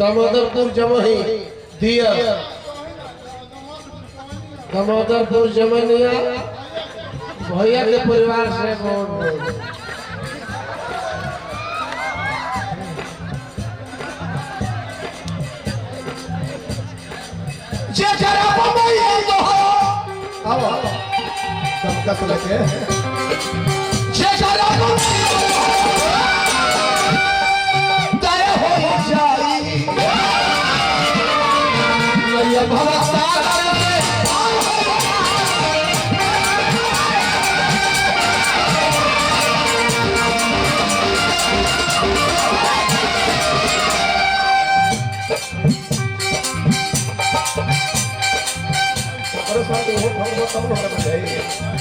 दामोदरपुर जमही दिया दामोदरपुर जमनिया भैया के परिवार से बहुत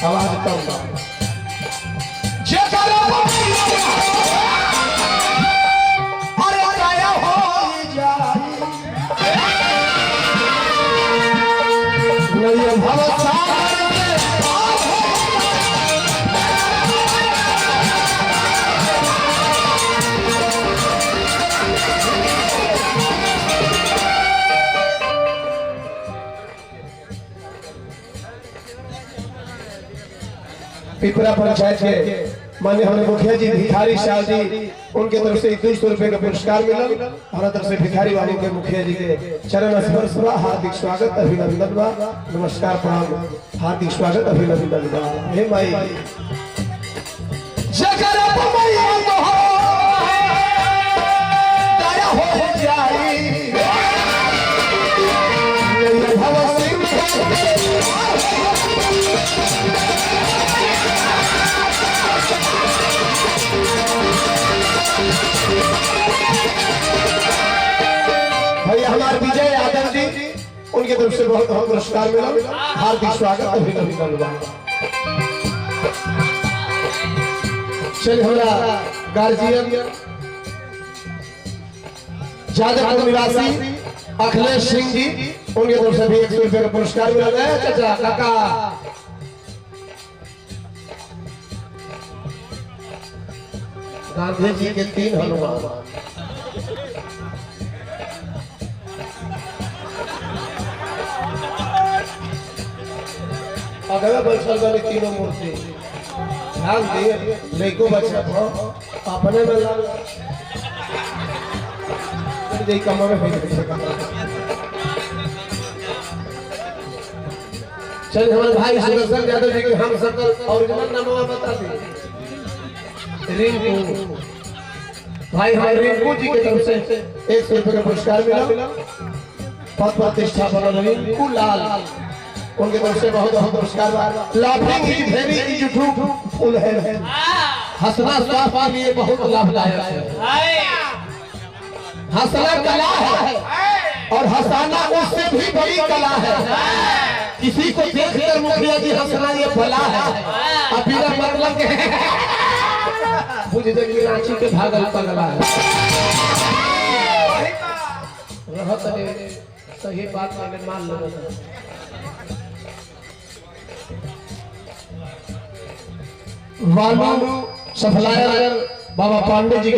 आवाज कम पिपरा पंचायत के माननीय हमारे मुखिया जी भिखारी शाह जी उनके तरफ से 200 रुपए का पुरस्कार मिला। हमारा तरफ से भिखारी वाले के मुखिया जी के चरण स्पर्श हुआ। हार्दिक स्वागत अभिनंदन बा नमस्कार प्रणाम हार्दिक स्वागत अभिनंदन बा। हे माई भैया हमारे विजय यादव जी उनके तरफ से बहुत बहुत पुरस्कार मिला। हार्दिक स्वागत अभिनंदन बा। चलिए हमारा गार्जियन जादवपुर निवासी अखिलेश सिंह जी उनके तरफ से भी 100 रुपए का पुरस्कार मिला है। चाचा काका गांधी जी के 3 हनुमान अगला बच्चा वाली तीनों मूर्ति ध्यान दिए लेको बच्चा को अपने में ला यही कमरे में चलिए हमारे भाई सुदर्शन यादव जी के हम सकल ओरिजिनल नाम बता दी रिंकू भाई हमारे रिंकू जी की तरफ से 100 रुपए का पुरस्कार मिला। पद प्रतिष्ठा बना रिंकू लाल उनके तरफ से बहुत बहुत पुरस्कार। लाफिंग इज वेरी ब्यूटीफुल है हंसना स्वास्थ्य के लिए बहुत लाभदायक है। हंसना कला है और हंसाना उससे भी बड़ी कला है। किसी को देखकर मुखिया जी हंसना ये भला है अब बिना मतलब के बुझ जाइए रांची के भागल पगला है। सही बात मैंने मान लो वालू सफलायर बाबा पांडे जी के